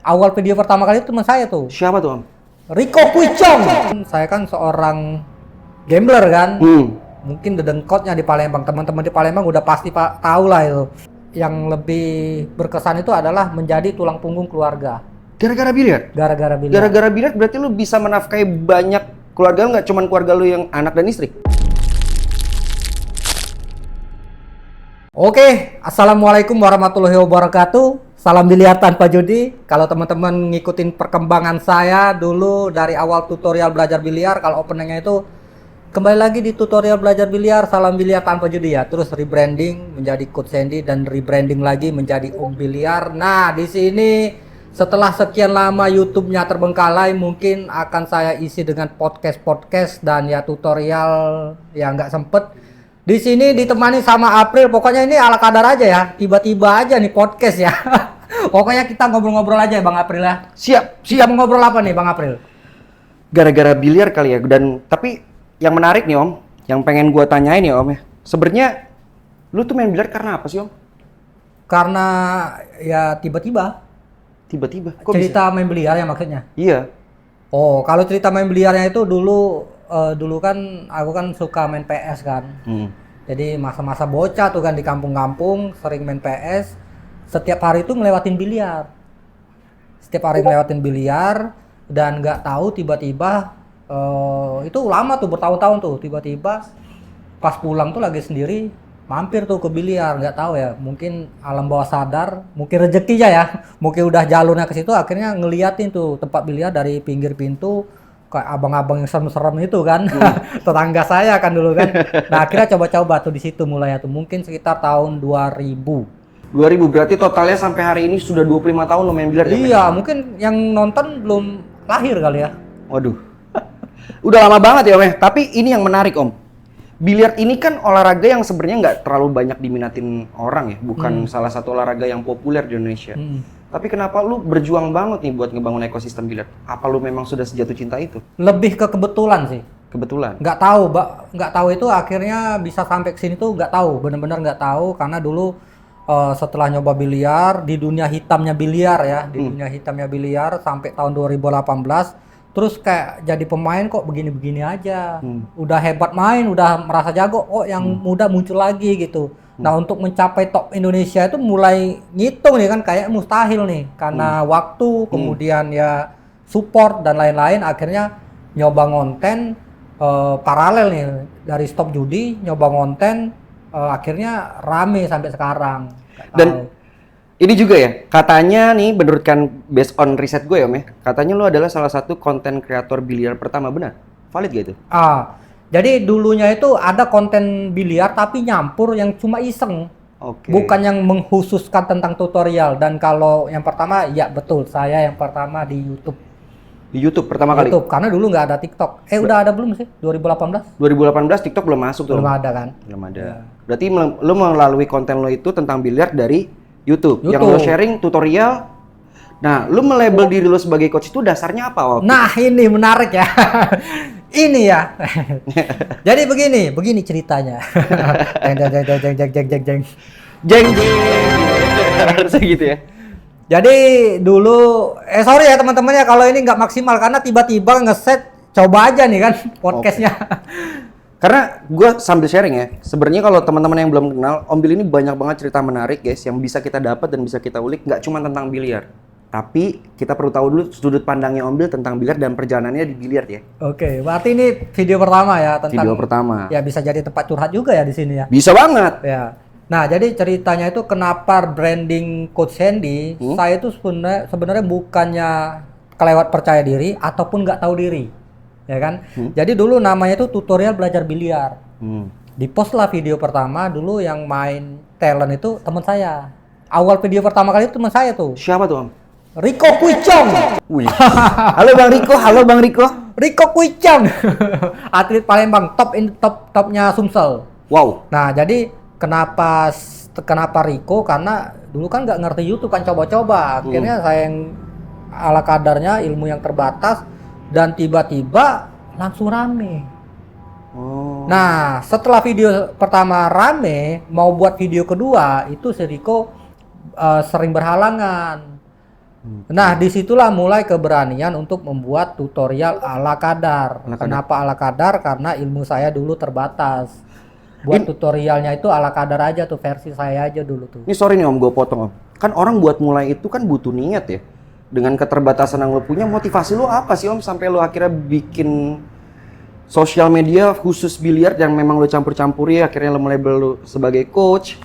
Awal video pertama kali itu teman saya tuh, Siapa tuh, Om? Rico Puicong. Saya kan seorang gambler kan. Mungkin dedengkotnya di Palembang, teman-teman di Palembang udah pasti tahu lah itu. Yang lebih berkesan itu adalah menjadi tulang punggung keluarga. Gara-gara biliar? Gara-gara biliar. Gara-gara biliar berarti lu bisa menafkahi banyak keluarga, nggak cuman keluarga lu yang anak dan istri? Oke, assalamualaikum warahmatullahi wabarakatuh. Salam biliar tanpa judi. Kalau teman-teman ngikutin perkembangan saya dulu dari awal tutorial belajar biliar, kalau openingnya itu kembali lagi di tutorial belajar biliar, salam biliar tanpa judi ya. Terus rebranding menjadi Coach Sandy dan rebranding lagi menjadi Om Biliar. Nah, di sini setelah sekian lama YouTube-nya terbengkalai, mungkin akan saya isi dengan podcast dan ya tutorial yang nggak sempet. Di sini ditemani sama April, pokoknya ini ala kadar aja ya, tiba-tiba aja nih podcast ya. Pokoknya kita ngobrol-ngobrol aja ya Bang April ya. Siap. Kita mau ngobrol apa nih Bang April? Gara-gara biliar kali ya. Dan tapi yang menarik nih Om, yang pengen gua tanyain ya Om ya. Sebenarnya lu tuh main biliar karena apa sih Om? Karena ya tiba-tiba. Tiba-tiba. Kok Cerita main biliar ya maksudnya? Iya. Oh, kalau cerita main biliarnya itu dulu kan aku kan suka main PS kan. Jadi masa-masa bocah tuh kan di kampung-kampung sering main PS. Setiap hari itu ngelewatin biliar. Setiap hari ngelewatin biliar dan nggak tahu tiba-tiba itu lama tuh bertahun-tahun tuh tiba-tiba pas pulang tuh lagi sendiri mampir tuh ke biliar, nggak tahu ya, mungkin alam bawah sadar, mungkin rezekinya ya, mungkin udah jalurnya ke situ, akhirnya ngeliatin tuh tempat biliar dari pinggir pintu, kayak abang-abang yang serem-serem itu kan, tetangga saya kan dulu kan. Nah akhirnya coba-coba tuh di situ mulai tuh, mungkin sekitar tahun 2000. 2000 berarti totalnya sampai hari ini sudah 25 tahun lo main biliar. Iya, mungkin yang nonton belum lahir kali ya. Waduh. Udah lama banget ya Om ya. Tapi ini yang menarik Om. Biliar ini kan olahraga yang sebenarnya nggak terlalu banyak diminatin orang ya, bukan salah satu olahraga yang populer di Indonesia. Tapi kenapa lu berjuang banget nih buat ngebangun ekosistem biliar? Apa lu memang sudah sejatuh cinta itu? Lebih ke kebetulan sih. Kebetulan. Nggak tahu itu akhirnya bisa sampai ke sini tuh nggak tahu, bener-bener nggak tahu karena dulu setelah nyoba biliar di dunia hitamnya biliar ya, di dunia hitamnya biliar sampai tahun 2018. Terus kayak jadi pemain kok begini-begini aja. Udah hebat main, udah merasa jago, kok yang muda muncul lagi gitu. Nah untuk mencapai top Indonesia itu mulai ngitung nih kan kayak mustahil nih. Karena waktu, kemudian ya support dan lain-lain, akhirnya nyoba ngonten paralel nih. Dari stop judi, nyoba ngonten, akhirnya rame sampai sekarang. Dan ini juga ya, katanya nih menurutkan based on riset gue ya Om ya, katanya lu adalah salah satu konten kreator biliar pertama, benar? Valid gak itu? Jadi dulunya itu ada konten biliar tapi nyampur yang cuma iseng. Bukan yang mengkhususkan tentang tutorial. Dan kalau yang pertama, ya betul, saya yang pertama di YouTube. Di YouTube pertama kali? YouTube, karena dulu nggak ada TikTok. Udah ada belum sih? 2018? 2018 TikTok belum masuk tuh? Belum ada kan? Belum ada. Berarti lu melalui konten lo itu tentang biliar dari YouTube. Yang lo sharing tutorial. Nah, lu melabel diri lo sebagai coach itu dasarnya apa? Nah, ini menarik ya. Ini ya. Jadi begini ceritanya. Jeng. Harusnya gitu ya. Jadi dulu, sorry ya teman-teman ya kalau ini nggak maksimal karena tiba-tiba ngeset, coba aja nih kan podcastnya. Karena gue sambil sharing ya, sebenarnya kalau teman-teman yang belum kenal, Om Bil ini banyak banget cerita menarik guys yang bisa kita dapat dan bisa kita ulik, nggak cuma tentang biliar. Tapi kita perlu tahu dulu sudut pandangnya Om Bil tentang biliar dan perjalanannya di biliar ya. Oke, berarti ini video pertama ya tentang video pertama. Ya bisa jadi tempat curhat juga ya di sini ya. Bisa banget. Ya. Nah, jadi ceritanya itu kenapa branding Coach Sandy, saya itu sebenarnya bukannya kelewat percaya diri ataupun nggak tahu diri. Ya kan? Jadi dulu namanya itu tutorial belajar biliar. Di post lah video pertama dulu yang main talent itu teman saya. Awal video pertama kali itu teman saya tuh. Siapa tuh Om? Rico Puicong. Halo Bang Rico. Rico Puicong. Atlet Palembang, topnya Sumsel. Wow. Nah, jadi kenapa Rico? Karena dulu kan nggak ngerti YouTube kan, coba-coba. Akhirnya saya yang ala kadarnya ilmu yang terbatas. Dan tiba-tiba langsung rame. Nah, setelah video pertama rame, mau buat video kedua, itu si Rico sering berhalangan. Nah, disitulah mulai keberanian untuk membuat tutorial ala kadar. Kenapa ala kadar? Karena ilmu saya dulu terbatas. Buat tutorialnya itu ala kadar aja tuh, versi saya aja dulu tuh. Ini sorry nih Om, gue potong Om. Kan orang buat mulai itu kan butuh niat ya. Dengan keterbatasan yang lo punya, motivasi lo apa sih Om sampai lo akhirnya bikin sosial media khusus biliar yang memang lo campur-campuri, akhirnya lo label lo sebagai coach.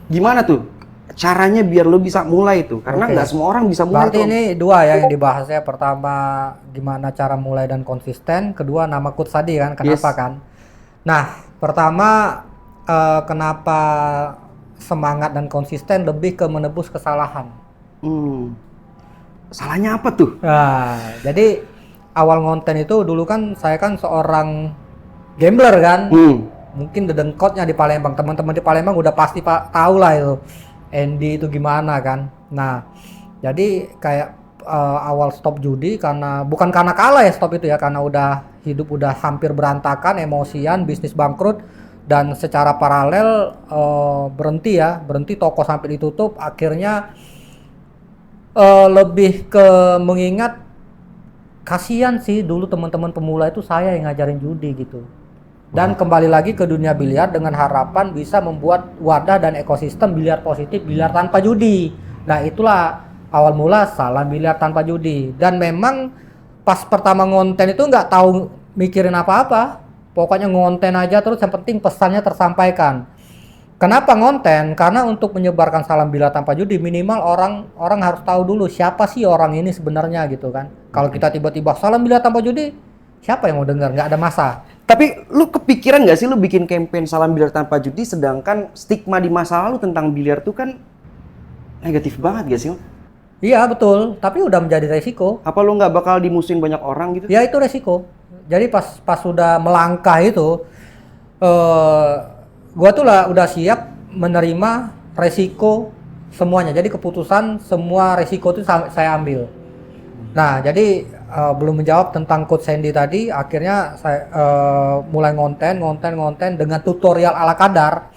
Gimana tuh caranya biar lo bisa mulai tuh? Karena nggak semua orang bisa mulai. Berarti ini dua ya yang dibahas ya. Pertama, gimana cara mulai dan konsisten. Kedua, nama coach tadi kan, kenapa kan? Nah, pertama, kenapa semangat dan konsisten lebih ke menebus kesalahan. Salahnya apa tuh? Nah, jadi awal konten itu dulu kan saya kan seorang gambler kan. Mungkin dedengkotnya di Palembang, teman-teman di Palembang udah pasti tahu lah itu Andy itu gimana kan. Nah, jadi kayak awal stop judi bukan karena kalah ya stop itu ya, karena udah hidup udah hampir berantakan, emosian, bisnis bangkrut, dan secara paralel berhenti toko sampai ditutup. Akhirnya lebih ke mengingat kasihan sih dulu teman-teman pemula itu saya yang ngajarin judi gitu. Dan kembali lagi ke dunia biliar dengan harapan bisa membuat wadah dan ekosistem biliar positif, biliar tanpa judi. Nah, itulah awal mula Salam Biliar Tanpa Judi. Dan memang pas pertama ngonten itu nggak tahu mikirin apa-apa. Pokoknya ngonten aja terus, yang penting pesannya tersampaikan. Kenapa ngonten? Karena untuk menyebarkan Salam Biliar Tanpa Judi minimal orang harus tahu dulu siapa sih orang ini sebenarnya gitu kan. Kalau kita tiba-tiba Salam Biliar Tanpa Judi, siapa yang mau dengar? Nggak ada masa. Tapi lu kepikiran nggak sih lu bikin campaign Salam Biliar Tanpa Judi sedangkan stigma di masa lalu tentang biliar tuh kan negatif banget gak sih? Iya betul, tapi udah menjadi resiko. Apa lu nggak bakal dimusuhin banyak orang gitu? Ya itu resiko. Jadi pas sudah melangkah itu, gua tuh udah siap menerima resiko semuanya. Jadi keputusan semua resiko itu saya ambil. Nah jadi belum menjawab tentang Coach Sandy tadi, akhirnya saya mulai ngonten dengan tutorial ala kadar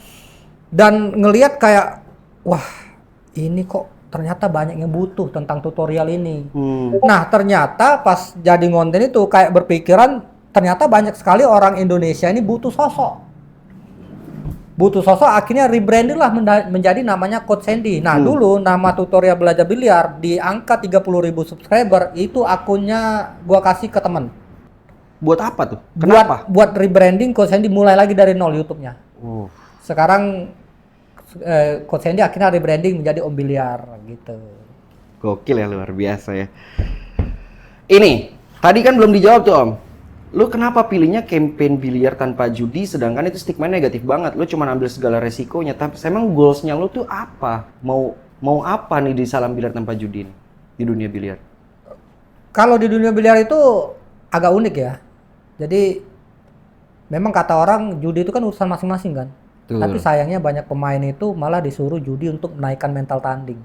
dan ngelihat kayak wah ini kok ternyata banyak yang butuh tentang tutorial ini. Nah ternyata pas jadi ngonten itu kayak berpikiran ternyata banyak sekali orang Indonesia ini butuh sosok, akhirnya rebranding lah menjadi namanya Coach Sandy. Nah dulu nama tutorial belajar biliar di angka 30.000 subscriber itu akunnya gua kasih ke temen. Buat apa tuh? Kenapa? Buat rebranding Coach Sandy, mulai lagi dari nol YouTube-nya. Sekarang Coach Sandy akhirnya rebranding menjadi Om Biliar gitu. Gokil ya, luar biasa ya. Ini tadi kan belum dijawab tuh Om. Lu kenapa pilihnya campaign biliar tanpa judi sedangkan itu stigma negatif banget? Lu cuma ambil segala resikonya, tapi emang goalsnya lu tuh apa? Mau apa nih di Salam Biliar Tanpa Judi ini, di dunia biliar? Kalau di dunia biliar itu agak unik ya. Jadi memang kata orang judi itu kan urusan masing-masing kan. Tapi sayangnya banyak pemain itu malah disuruh judi untuk menaikkan mental tanding.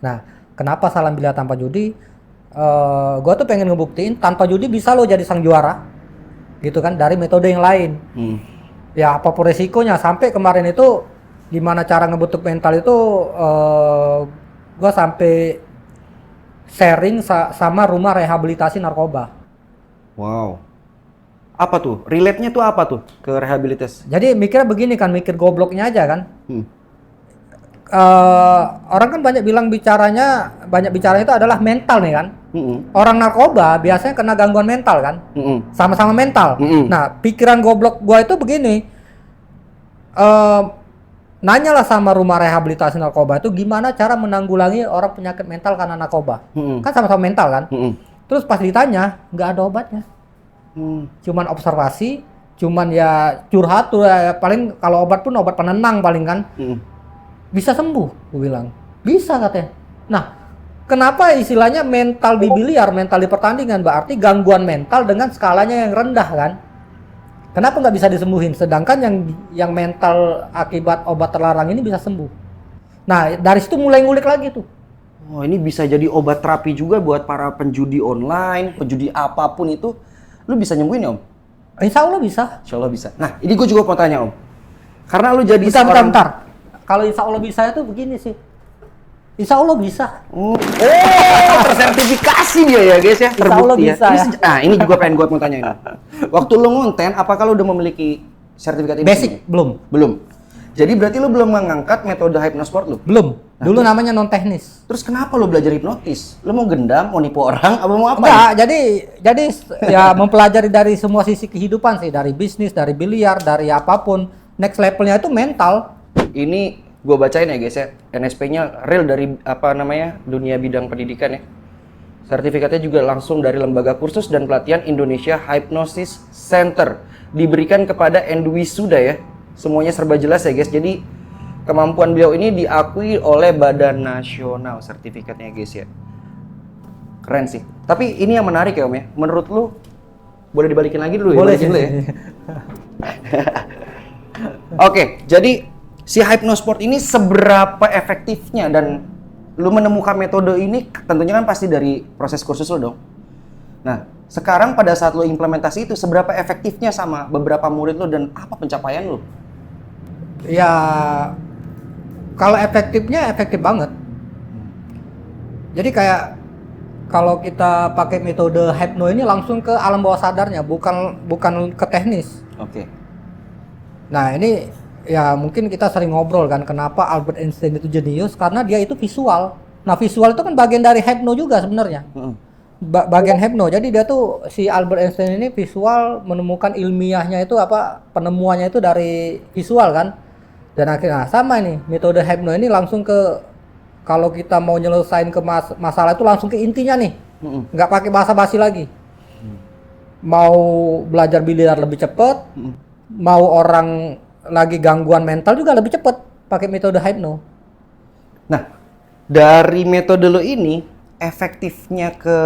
Nah, kenapa Salam Biliar Tanpa Judi? Gue tuh pengen ngebuktiin tanpa judi bisa lo jadi sang juara gitu kan, dari metode yang lain. Ya apapun resikonya. Sampai kemarin itu gimana cara ngebentuk mental itu gue sampai sharing sama rumah rehabilitasi narkoba. Wow, apa tuh? Relate-nya tuh apa tuh ke rehabilitasi? Jadi mikirnya begini kan, mikir gobloknya aja kan. Orang kan banyak bicaranya itu adalah mental nih kan. Orang narkoba biasanya kena gangguan mental kan. Sama-sama mental. Nah pikiran goblok gua itu begini, nanyalah sama rumah rehabilitasi narkoba itu gimana cara menanggulangi orang penyakit mental karena narkoba. Kan sama-sama mental kan. Terus pas ditanya nggak ada obatnya, cuman observasi, cuman ya curhat tuh ya, paling kalau obat pun obat penenang paling kan. Bisa sembuh, gue bilang. Bisa katanya. Nah, kenapa istilahnya mental di biliar, mental di pertandingan? Berarti gangguan mental dengan skalanya yang rendah kan? Kenapa nggak bisa disembuhin? Sedangkan yang mental akibat obat terlarang ini bisa sembuh. Nah, dari situ mulai ngulik lagi tuh. Oh, ini bisa jadi obat terapi juga buat para penjudi online, penjudi apapun itu. Lu bisa nyembuhin ya, Om? Insya Allah bisa. Insya Allah bisa. Nah, ini gue juga mau tanya, Om. Karena lu jadi bentar. Kalau insya Allah bisa itu begini sih. Insya Allah bisa. Oh, tersertifikasi dia ya guys ya, Insya Allah terbukti bisa, ya. ya. Nah ini juga pengen gue mau tanya ini. Waktu lu ngonten, apakah lu udah memiliki sertifikat ini? Basic belum. Belum. Jadi berarti lu belum mengangkat metode hypnosport lu? Belum. Nah, Dulu terus? namanya non teknis. Terus kenapa lu belajar hipnotis? Lu mau gendam, mau nipu orang, apa mau apa? Enggak, jadi ya mempelajari dari semua sisi kehidupan sih, dari bisnis, dari biliar, dari apapun. Next levelnya itu mental. Ini gue bacain ya guys ya, NSP-nya real dari apa namanya dunia bidang pendidikan ya. Sertifikatnya juga langsung dari Lembaga Kursus dan Pelatihan Indonesia Hypnosis Center. Diberikan kepada Endwi Suda ya. Semuanya serba jelas ya guys. Jadi kemampuan beliau ini diakui oleh Badan Nasional sertifikatnya guys ya. Keren sih. Tapi ini yang menarik ya Om ya. Menurut lu boleh dibalikin lagi dulu ya? Boleh Balikin sih. dulu ya. Oke, jadi si hypnosport ini seberapa efektifnya dan lu menemukan metode ini tentunya kan pasti dari proses kursus lo dong. Nah, sekarang pada saat lo implementasi itu seberapa efektifnya sama beberapa murid lo dan apa pencapaian lo? Ya kalau efektifnya efektif banget. Jadi kayak kalau kita pakai metode hypno ini langsung ke alam bawah sadarnya, bukan ke teknis. Oke. Nah ini ya mungkin kita sering ngobrol kan kenapa Albert Einstein itu jenius karena dia itu visual. Nah visual itu kan bagian dari hypno juga sebenarnya. Bagian hypno. Jadi dia tuh si Albert Einstein ini visual menemukan ilmiahnya itu apa penemuannya itu dari visual kan. Dan akhirnya sama nih metode hypno ini langsung ke kalau kita mau nyelesain ke masalah itu langsung ke intinya nih. Nggak pakai basa-basi lagi. Mau belajar biliar lebih cepat, mau orang lagi gangguan mental juga lebih cepat pakai metode hypno. Nah, dari metode lo ini efektifnya ke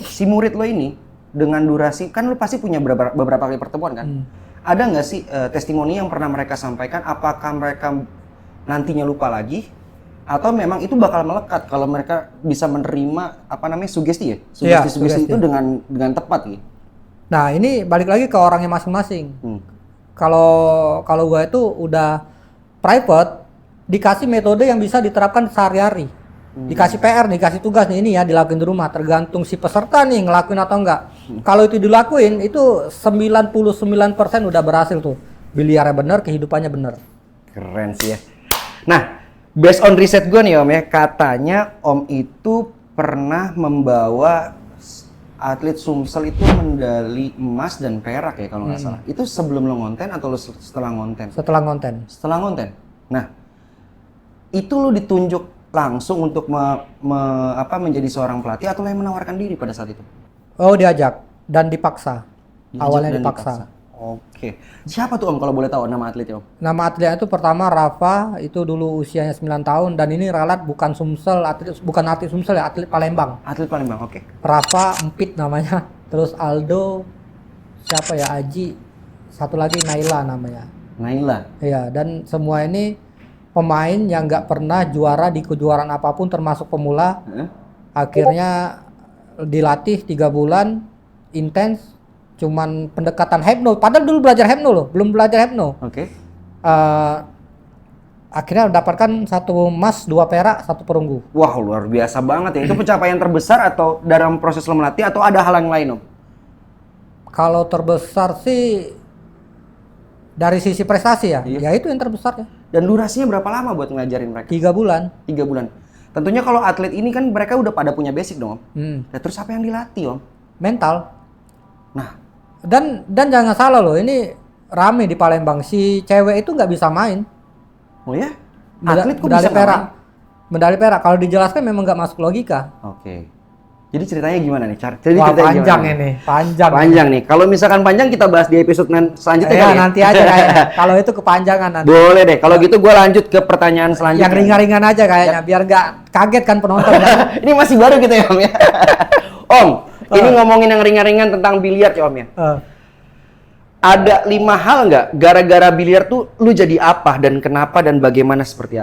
si murid lo ini dengan durasi kan lo pasti punya beberapa kali pertemuan kan? Ada nggak sih testimoni yang pernah mereka sampaikan? Apakah mereka nantinya lupa lagi? Atau memang itu bakal melekat kalau mereka bisa menerima apa namanya sugesti ya? Sugesti itu dengan tepat gitu. Nah, ini balik lagi ke orangnya masing-masing. Kalau gue itu udah private, dikasih metode yang bisa diterapkan sehari-hari. Dikasih PR, dikasih tugas nih, ini ya dilakuin di rumah, tergantung si peserta nih ngelakuin atau enggak. Kalau itu dilakuin, itu 99% udah berhasil tuh. Biliarnya bener, kehidupannya bener. Keren sih ya. Nah, based on riset gue nih Om ya, katanya Om itu pernah membawa atlet Sumsel itu medali emas dan perak ya kalau nggak salah. Itu sebelum lo ngonten atau lo setelah ngonten? Setelah ngonten. Setelah ngonten. Nah, itu lo ditunjuk langsung untuk menjadi seorang pelatih atau lo yang menawarkan diri pada saat itu? Oh, diajak dan dipaksa. Awalnya dipaksa. Oke. Siapa tuh Om kalau boleh tahu nama atletnya Om? Nama atletnya itu pertama Rafa, itu dulu usianya 9 tahun dan ini ralat bukan Sumsel, bukan atlet Sumsel ya, atlet Palembang. Atlet Palembang, oke. Rafa Empit namanya. Terus Aldo, siapa ya, Aji, satu lagi Naila namanya. Naila. Iya, dan semua ini pemain yang nggak pernah juara di kejuaraan apapun termasuk pemula. Akhirnya dilatih 3 bulan intens. Cuman pendekatan hypno, padahal dulu belajar hypno loh, belum belajar hypno. Oke. Akhirnya mendapatkan 1 emas, 2 perak, 1 perunggu. Wah, luar biasa banget ya. Itu pencapaian terbesar atau dalam proses lo melatih atau ada hal yang lain Om? Kalau terbesar sih dari sisi prestasi ya, ya itu yang terbesar ya. Dan durasinya berapa lama buat ngajarin mereka? 3 bulan. 3 bulan. Tentunya kalau atlet ini kan mereka udah pada punya basic dong Om. Nah, terus apa yang dilatih Om? Mental. Nah. Dan jangan salah loh, ini rame di Palembang, si cewek itu nggak bisa main. Oh ya? Atlet kok medali bisa perak. main? Medali perak. Kalau dijelaskan memang nggak masuk logika. Oke. Jadi ceritanya gimana nih? Wah, panjang ini, panjang. Panjang nih. Kalau misalkan panjang kita bahas di episode selanjutnya ya, kali ya? nanti aja kayaknya. Kalau itu kepanjangan nanti. Boleh deh. Kalau gitu gue lanjut ke pertanyaan selanjutnya. Yang ringan-ringan aja kayaknya, biar nggak kaget kan penonton. Ya? Ini masih baru gitu ya Om ya. Om, ini ngomongin yang ringan-ringan tentang biliar ya Om ya. Ada 5 hal nggak gara-gara biliar tuh lu jadi apa dan kenapa dan bagaimana seperti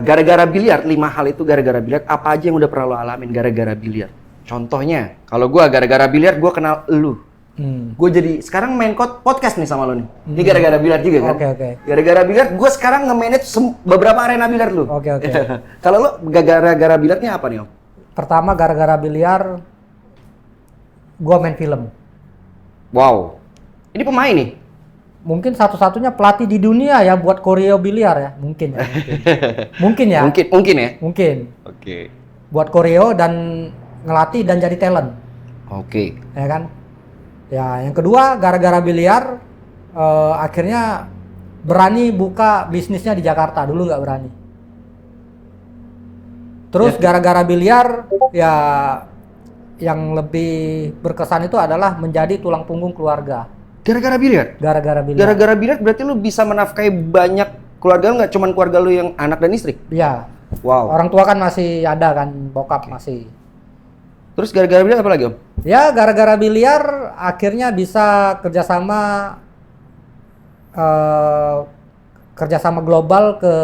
gara-gara biliar 5 hal itu gara-gara biliar apa aja yang udah pernah lo alamin gara-gara biliar? Contohnya, kalau gua gara-gara biliar gua kenal lu. Gue jadi sekarang main podcast nih sama lo nih. Ini gara-gara biliar juga kan? Oke. Gara-gara biliar, gue sekarang nge-manage beberapa arena biliar lu. Oke. Kalau lo gara-gara biliarnya apa nih Om? Pertama gara-gara biliar, gua main film. Wow, ini pemain nih? Mungkin satu-satunya pelatih di dunia ya buat koreo biliar ya, mungkin. Mungkin ya. Mungkin ya. Mungkin. Oke. Buat koreo dan ngelatih dan jadi talent. Oke. Ya kan? Ya, yang kedua gara-gara biliar akhirnya berani buka bisnisnya di Jakarta. Dulu nggak berani. Terus gara-gara biliar ya yang lebih berkesan itu adalah menjadi tulang punggung keluarga. Gara-gara biliar? Gara-gara biliar. Gara-gara biliar berarti lu bisa menafkahi banyak keluarga lu, nggak cuman keluarga lu yang anak dan istri? Iya. Wow. Orang tua kan masih ada kan, bokap masih. Terus gara-gara biliar apa lagi Om? Ya gara-gara biliar akhirnya bisa kerjasama global ke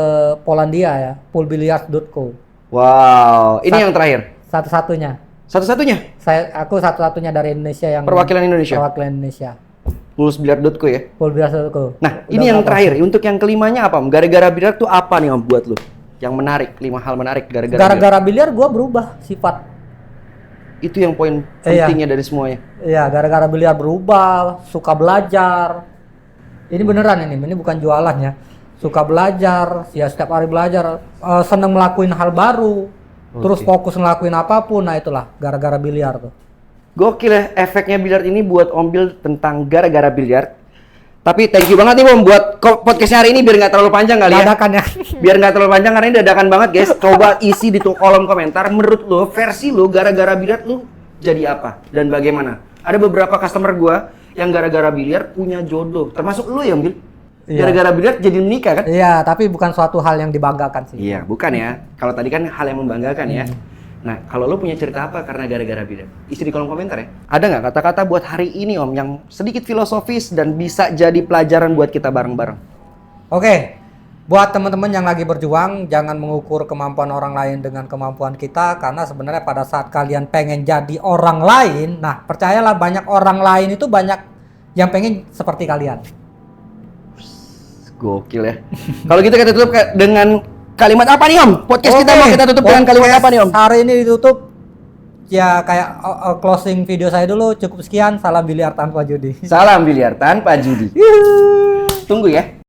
Polandia ya, poolbilliards.co. Wow, ini yang terakhir? Satu-satunya. Satu-satunya? Aku satu-satunya dari Indonesia yang perwakilan Indonesia? Perwakilan Indonesia. Poolbilliards.co ya? Poolbilliards.co. Nah, ini yang terakhir. Untuk yang kelimanya apa Om? Gara-gara biliar tuh apa nih Om buat lu? Yang menarik, 5 hal menarik gara-gara biliar gua berubah sifat. Itu yang poin pentingnya dari semuanya. Iya, gara-gara biliar berubah, suka belajar. Ini beneran ini bukan jualan ya. Suka belajar, ya setiap hari belajar, seneng ngelakuin hal baru, terus fokus ngelakuin apapun. Nah itulah gara-gara biliar tuh. Gokil ya efeknya biliar ini buat Om Bil tentang gara-gara biliar. Tapi thank you banget nih Om buat podcastnya hari ini biar nggak terlalu panjang kali ya. Dadakan ya. Biar nggak terlalu panjang karena ini dadakan banget guys. Coba isi di kolom komentar menurut lo versi lo gara-gara biliar lo jadi apa dan bagaimana. Ada beberapa customer gua yang gara-gara biliar punya jodoh, termasuk lo ya Om Bil. Gara-gara biliar jadi menikah kan? Iya, tapi bukan suatu hal yang dibanggakan sih. Iya, bukan ya. Kalau tadi kan hal yang membanggakan ya. Nah, kalau lo punya cerita apa karena gara-gara biliar? Isi di kolom komentar ya. Ada nggak kata-kata buat hari ini Om yang sedikit filosofis dan bisa jadi pelajaran buat kita bareng-bareng? Oke, buat teman-teman yang lagi berjuang, jangan mengukur kemampuan orang lain dengan kemampuan kita. Karena sebenarnya pada saat kalian pengen jadi orang lain, nah percayalah banyak orang lain itu banyak yang pengen seperti kalian. Gokil ya. Kalau gitu kita tutup dengan kalimat apa nih Om? Podcast kita mau kita tutup dengan kalimat apa nih Om? Hari ini ditutup ya kayak closing video saya dulu. Cukup sekian. Salam biliar tanpa judi. Salam biliar tanpa judi. Tunggu ya.